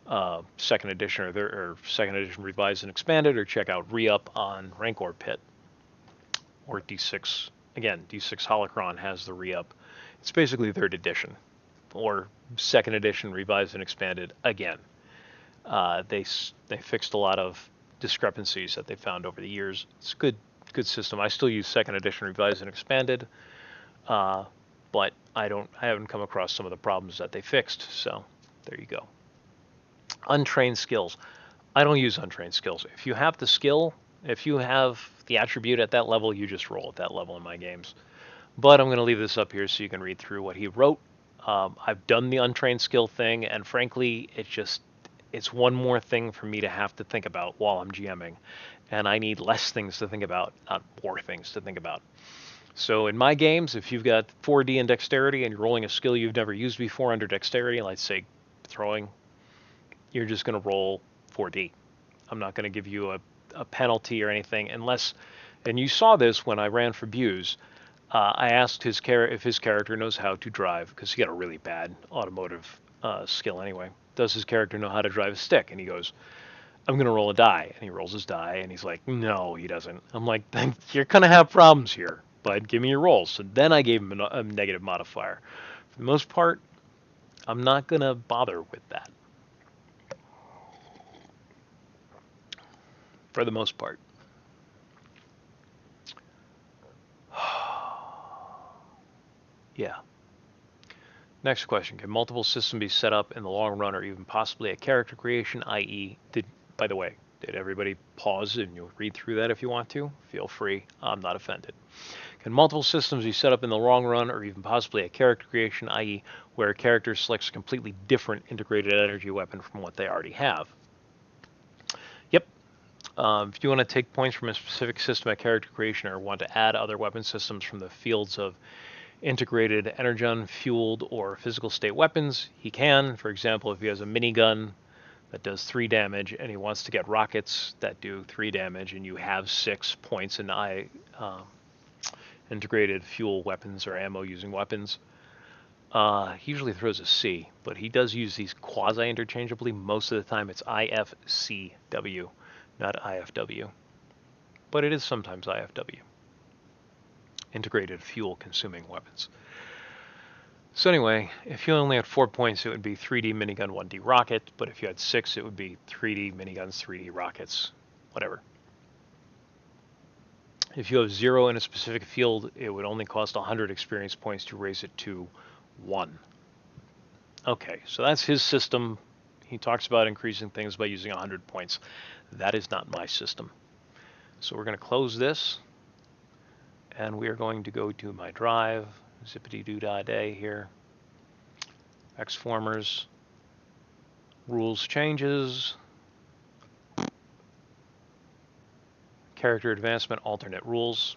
2nd edition or 2nd edition revised and expanded, or check out Re-Up on Rancor Pit or D6. Again, D6 Holocron has the Re-Up. It's basically 3rd edition or 2nd edition revised and expanded again. They fixed a lot of discrepancies that they found over the years. It's a good system. I still use 2nd edition revised and expanded, but I haven't come across some of the problems that they fixed. So there you go. Untrained skills. I don't use untrained skills. If you have the skill, if you have the attribute at that level, you just roll at that level in my games. But I'm going to leave this up here so you can read through what he wrote. I've done the untrained skill thing, and frankly, it's one more thing for me to have to think about while I'm GMing, and I need less things to think about, not more things to think about. So in my games, if you've got 4D in dexterity and you're rolling a skill you've never used before under dexterity, let's say throwing, you're just going to roll 4D. I'm not going to give you a penalty or anything unless, and you saw this when I ran for Buse. I asked if his character knows how to drive, because he got a really bad automotive skill anyway. Does his character know how to drive a stick? And he goes, I'm going to roll a die. And he rolls his die, and he's like, no, he doesn't. I'm like, you're going to have problems here, but give me your rolls. So then I gave him a negative modifier. For the most part, I'm not going to bother with that. For the most part. Yeah. Next question. Can multiple systems be set up in the long run or even possibly a character creation, i.e. By the way, did everybody pause and you'll read through that if you want to? Feel free. I'm not offended. Can multiple systems be set up in the long run or even possibly a character creation, i.e. where a character selects a completely different integrated energy weapon from what they already have? Yep. If you want to take points from a specific system at character creation or want to add other weapon systems from the fields of integrated energon-fueled or physical state weapons, he can. For example, if he has a minigun that does 3 damage and he wants to get rockets that do 3 damage and you have 6 points in integrated fuel weapons or ammo using weapons, he usually throws a C, but he does use these quasi-interchangeably. Most of the time it's IFCW, not IFW, but it is sometimes IFW. Integrated fuel consuming weapons. So anyway, if you only had 4 points, it would be 3D minigun, 1D rocket, but if you had 6, it would be 3D miniguns, 3D rockets, whatever. If you have 0 in a specific field, it would only cost 100 experience points to raise it to 1. Okay, so that's his system. He talks about increasing things by using 100 points. That is not my system. So we're going to close this. And we are going to go to my drive, zippity-doo-dah-day here. Xformers, rules changes, character advancement, alternate rules.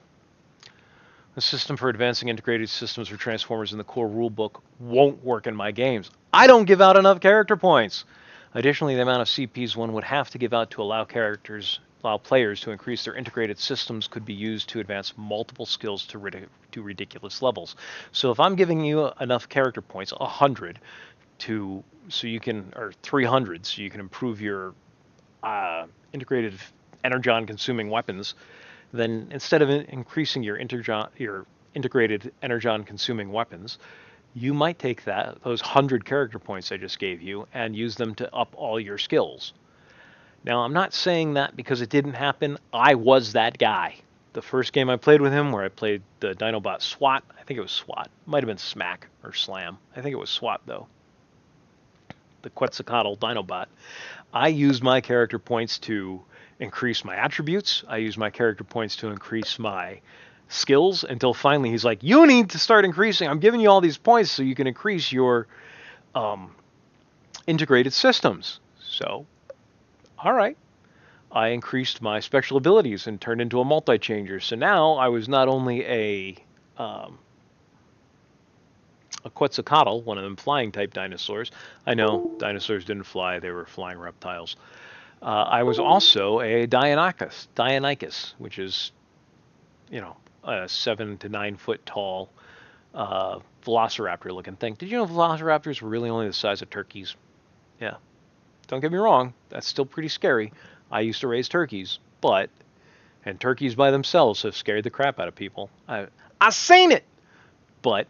The system for advancing integrated systems for transformers in the core rulebook won't work in my games. I don't give out enough character points. Additionally, the amount of CPs one would have to give out to allow players to increase their integrated systems could be used to advance multiple skills to ridiculous levels. So if I'm giving you enough character points, 100, or 300, so you can improve your integrated energon-consuming weapons, then instead of increasing your integrated energon-consuming weapons, you might take those 100 character points I just gave you and use them to up all your skills. Now, I'm not saying that because it didn't happen. I was that guy. The first game I played with him, where I played the Dinobot SWAT, I think it was SWAT. Might have been Smack or Slam. I think it was SWAT, though. The Quetzalcoatl Dinobot. I used my character points to increase my attributes. I use my character points to increase my skills until finally he's like, you need to start increasing. I'm giving you all these points so you can increase your integrated systems. So, all right. I increased my special abilities and turned into a multi-changer. So now I was not only a Quetzalcoatl, one of them flying type dinosaurs. I know dinosaurs didn't fly; they were flying reptiles. I was also a Deinonychus, which is, a 7 to 9 foot tall velociraptor-looking thing. Did you know velociraptors were really only the size of turkeys? Yeah. Don't get me wrong, that's still pretty scary. I used to raise turkeys, and turkeys by themselves have scared the crap out of people. I seen it, but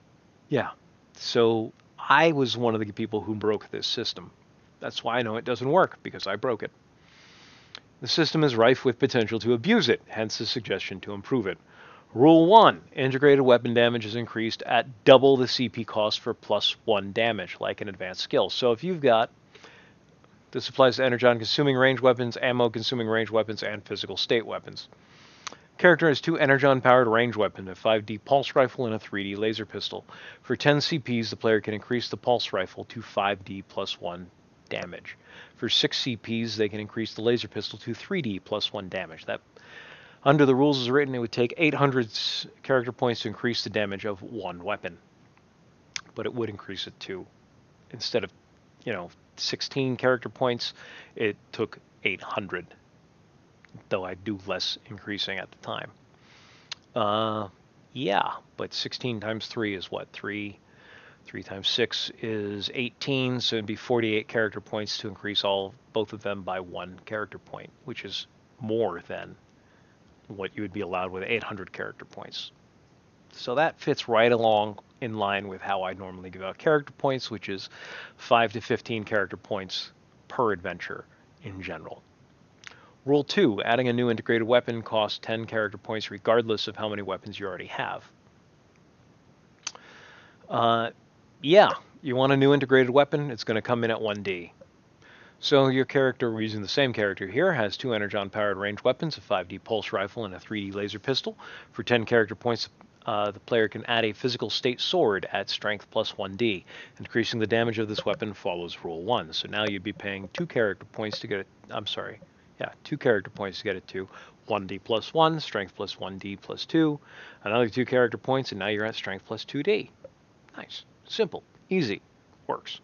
yeah. So I was one of the people who broke this system. That's why I know it doesn't work, because I broke it. The system is rife with potential to abuse it, hence the suggestion to improve it. Rule 1. Integrated weapon damage is increased at double the CP cost for +1 damage, like an advanced skill. So if you've got... This applies to energon-consuming ranged weapons, ammo-consuming ranged weapons, and physical state weapons. Character has 2 energon-powered ranged weapons, a 5D pulse rifle and a 3D laser pistol. For 10 CPs, the player can increase the pulse rifle to 5D plus 1 damage. For 6 CPs, they can increase the laser pistol to 3D plus 1 damage. That, under the rules as written, it would take 800 character points to increase the damage of one weapon. But it would increase it to, instead of, 16 character points, it took 800. Though I do less increasing at the time. Yeah, but 16 times 3 is what? 3 times 6 is 18, so it'd be 48 character points to increase both of them by 1 character point, which is more than what you would be allowed with 800 character points. So that fits right along in line with how I normally give out character points, which is 5 to 15 character points per adventure in general. Rule 2, adding a new integrated weapon costs 10 character points regardless of how many weapons you already have. Yeah, you want a new integrated weapon, it's going to come in at 1D. So your character, we're using the same character here, has 2 energon-powered ranged weapons, a 5D pulse rifle, and a 3D laser pistol. For 10 character points, the player can add a physical state sword at strength plus 1D. Increasing the damage of this weapon follows rule 1. So now you'd be paying 2 character points to get it. I'm sorry. Yeah, 2 character points to get it to 1D plus 1, strength plus 1D plus 2. Another 2 character points, and now you're at strength plus 2D. Nice. Simple. Easy. Works.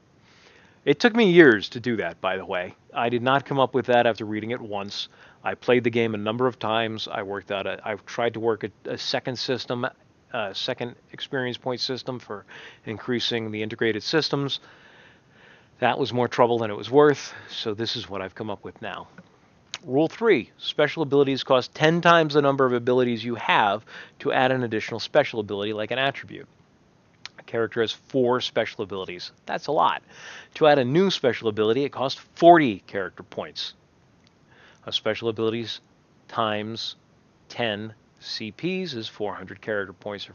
It took me years to do that, by the way. I did not come up with that after reading it once. I played the game a number of times. I've tried to work a second system, second experience point system for increasing the integrated systems. That was more trouble than it was worth, so this is what I've come up with now. Rule 3, special abilities cost 10 times the number of abilities you have to add an additional special ability like an attribute. A character has 4 special abilities. That's a lot. To add a new special ability, it costs 40 character points. Special abilities times 10 CPs is 400 character points,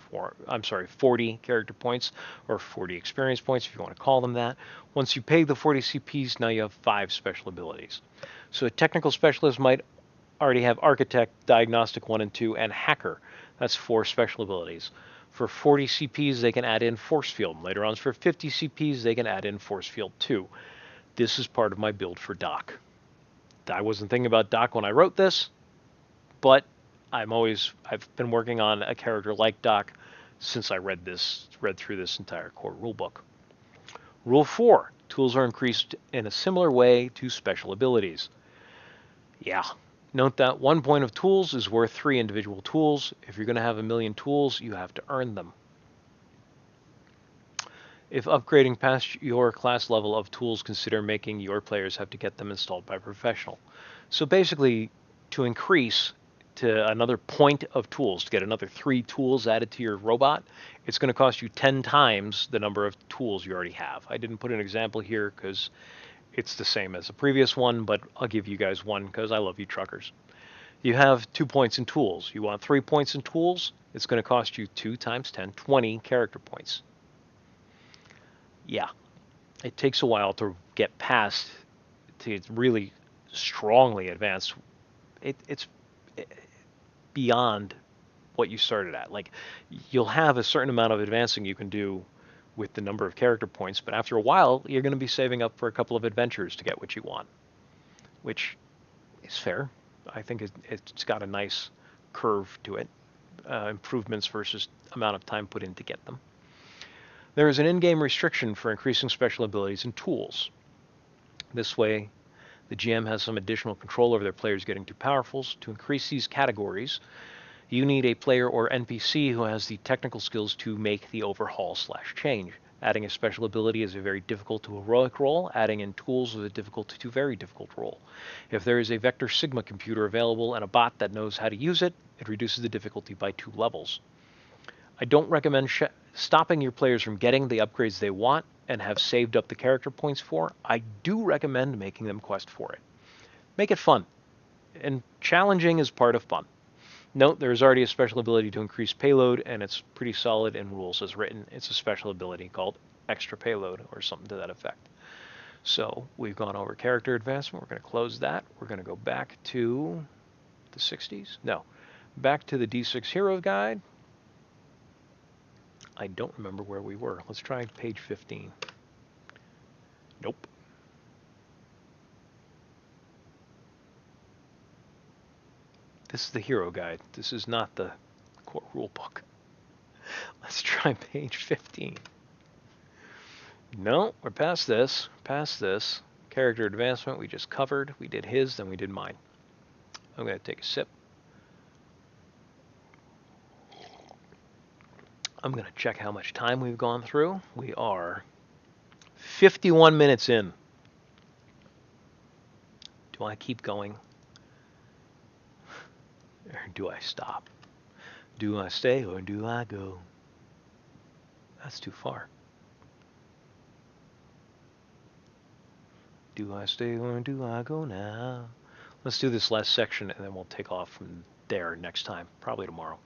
40 character points, or 40 experience points if you want to call them that. Once you pay the 40 CPs, now you have 5 special abilities. So a technical specialist might already have Architect, Diagnostic 1 and 2, and Hacker. That's 4 special abilities. For 40 CPs, they can add in Force Field. Later on, for 50 CPs, they can add in Force Field 2. This is part of my build for Doc. I wasn't thinking about Doc when I wrote this, but I've been working on a character like Doc since I read through this entire core rulebook. Rule 4, tools are increased in a similar way to special abilities. Yeah, note that 1 point of tools is worth 3 individual tools. If you're going to have a million tools, you have to earn them. If upgrading past your class level of tools, consider making your players have to get them installed by a professional. So basically, to increase to another point of tools, to get another 3 tools added to your robot, it's going to cost you 10 times the number of tools you already have. I didn't put an example here because it's the same as the previous one, but I'll give you guys one because I love you truckers. You have 2 points in tools. You want 3 points in tools, it's going to cost you 2 times 10, 20 character points. Yeah, it takes a while to get past to really strongly advanced it's beyond what you started at. Like, you'll have a certain amount of advancing you can do with the number of character points, but after a while, you're going to be saving up for a couple of adventures to get what you want, which is fair. I think it's got a nice curve to it, improvements versus amount of time put in to get them. There is an in-game restriction for increasing special abilities and tools. This way, the GM has some additional control over their players getting too powerful. To increase these categories, you need a player or NPC who has the technical skills to make the overhaul/change. Adding a special ability is a very difficult to heroic roll. Adding in tools is a difficult to very difficult roll. If there is a Vector Sigma computer available and a bot that knows how to use it, it reduces the difficulty by 2 levels. I don't recommend stopping your players from getting the upgrades they want and have saved up the character points for. I do recommend making them quest for it. Make it fun, and challenging is part of fun. Note there is already a special ability to increase payload, and it's pretty solid in rules as written. It's a special ability called extra payload or something to that effect. So we've gone over character advancement. We're going to close that. We're going to go back to the 60s. No, back to the D6 Hero Guide. I don't remember where we were. Let's try page 15. Nope. This is the Hero Guide. This is not the core rule book. Let's try page 15. No, we're past this. Past this. Character advancement we just covered. We did his, then we did mine. I'm going to take a sip. I'm going to check how much time we've gone through. We are 51 minutes in. Do I keep going? Or do I stop? Do I stay or do I go? That's too far. Do I stay or do I go now? Let's do this last section and then we'll take off from there next time, probably tomorrow.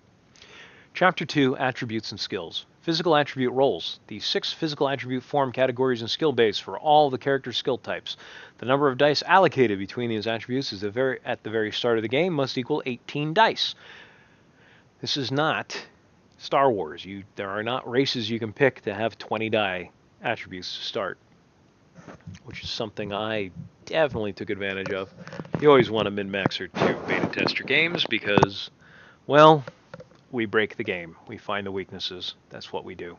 Chapter 2, Attributes and Skills. Physical attribute roles. The 6 physical attribute form categories and skill base for all the character skill types. The number of dice allocated between these attributes is at the very start of the game must equal 18 dice. This is not Star Wars. There are not races you can pick to have 20 die attributes to start, which is something I definitely took advantage of. You always want to min-max or 2 beta tester games because, well, we break the game. We find the weaknesses. That's what we do.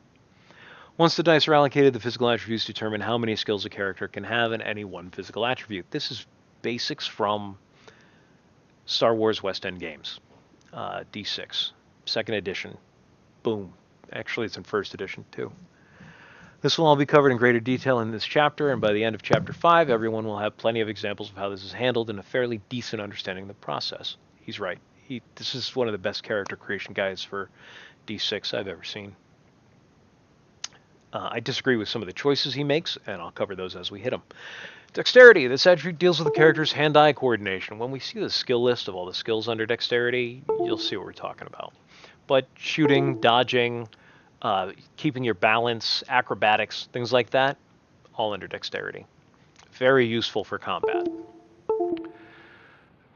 Once the dice are allocated, the physical attributes determine how many skills a character can have in any one physical attribute. This is basics from Star Wars West End games. D6, second edition. Boom. Actually, it's in first edition, too. This will all be covered in greater detail in this chapter, and by the end of Chapter 5, everyone will have plenty of examples of how this is handled and a fairly decent understanding of the process. He's right. This is one of the best character creation guides for D6 I've ever seen. I disagree with some of the choices he makes, and I'll cover those as we hit them. Dexterity. This attribute deals with the character's hand-eye coordination. When we see the skill list of all the skills under Dexterity, you'll see what we're talking about. But shooting, dodging, keeping your balance, acrobatics, things like that, all under Dexterity. Very useful for combat.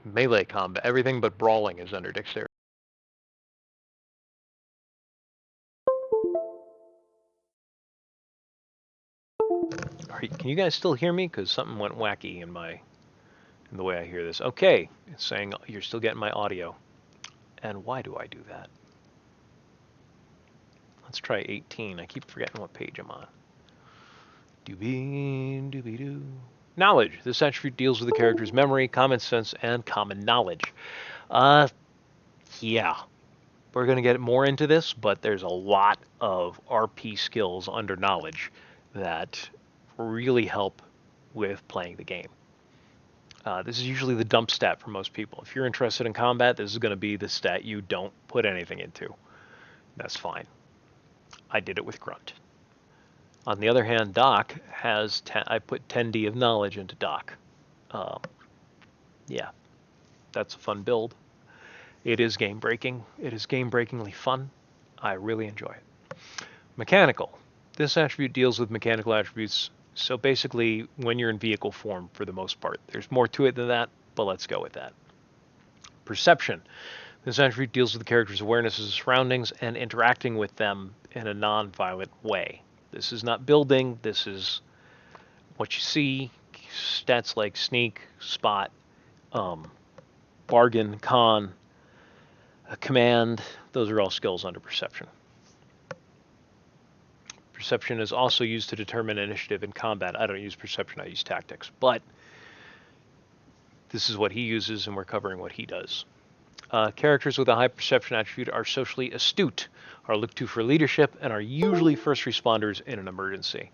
Melee combat, everything but brawling is under Dexterity. Can you guys still hear me? Because something went wacky in the way I hear this. Okay, it's saying you're still getting my audio. And why do I do that? Let's try 18. I keep forgetting what page I'm on. Doobie-doo. Knowledge. This attribute deals with the character's memory, common sense, and common knowledge. Yeah. We're going to get more into this, but there's a lot of RP skills under knowledge that really help with playing the game. This is usually the dump stat for most people. If you're interested in combat, this is going to be the stat you don't put anything into. That's fine. I did it with Grunt. On the other hand, Doc has I put 10D of knowledge into Doc. Yeah, that's a fun build. It is game breaking. It is game breakingly fun. I really enjoy it. Mechanical. This attribute deals with mechanical attributes. So basically, when you're in vehicle form, for the most part, there's more to it than that, but let's go with that. Perception. This attribute deals with the character's awareness of his surroundings and interacting with them in a non-violent way. This is not building, this is what you see. Stats like sneak, spot, bargain, con, command, those are all skills under perception. Perception is also used to determine initiative in combat. I don't use perception, I use tactics. But this is what he uses, and we're covering what he does. Characters with a high perception attribute are socially astute, are looked to for leadership, and are usually first responders in an emergency.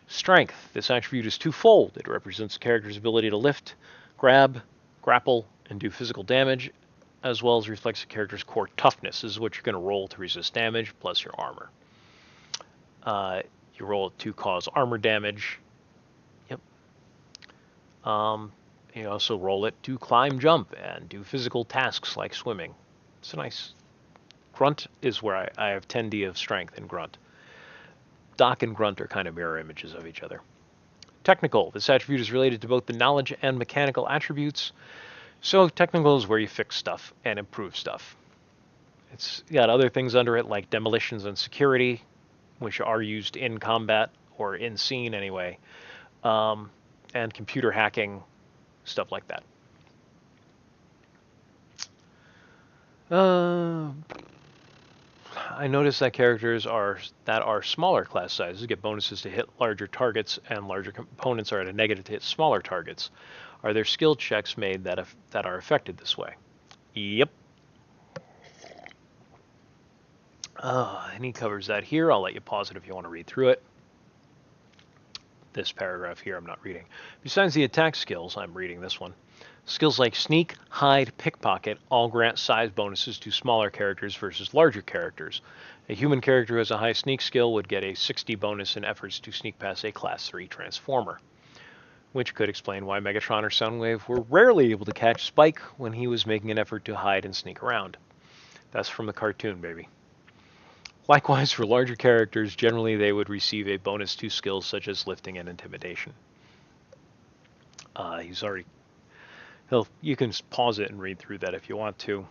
Strength. This attribute is twofold. It represents a character's ability to lift, grab, grapple, and do physical damage, as well as reflects a character's core toughness. This is what you're going to roll to resist damage, plus your armor. You roll it to cause armor damage. Yep. You also roll it to climb, jump, and do physical tasks like swimming. It's a nice... Grunt is where I have 10d of strength in Grunt. Doc and Grunt are kind of mirror images of each other. Technical. This attribute is related to both the knowledge and mechanical attributes. So technical is where you fix stuff and improve stuff. It's got other things under it like demolitions and security, which are used in combat, or in scene anyway, and computer hacking, stuff like that. I noticed that characters that are smaller class sizes get bonuses to hit larger targets, and larger components are at a negative to hit smaller targets. Are there skill checks made that are affected this way? Yep. And he covers that here. I'll let you pause it if you want to read through it. This paragraph here I'm not reading. Besides the attack skills, I'm reading this one. Skills like sneak, hide, pickpocket all grant size bonuses to smaller characters versus larger characters. A human character who has a high sneak skill would get a 60 bonus in efforts to sneak past a Class 3 Transformer, which could explain why Megatron or Soundwave were rarely able to catch Spike when he was making an effort to hide and sneak around. That's from the cartoon, baby. Likewise, for larger characters, generally they would receive a bonus to skills such as lifting and intimidation. You can pause it and read through that if you want to.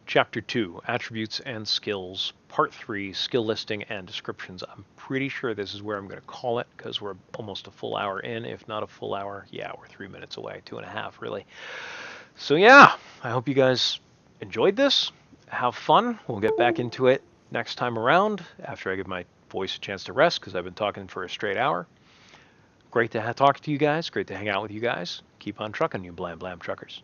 Chapter 2, Attributes and Skills. Part 3, Skill Listing and Descriptions. I'm pretty sure this is where I'm going to call it because we're almost a full hour in, if not a full hour. Yeah, we're 3 minutes away, 2.5 really. So yeah, I hope you guys enjoyed this. Have fun. We'll get back into it next time around after I give my voice a chance to rest because I've been talking for a straight hour. Great to talk to you guys. Great to hang out with you guys. Keep on trucking, you Blam Blam truckers.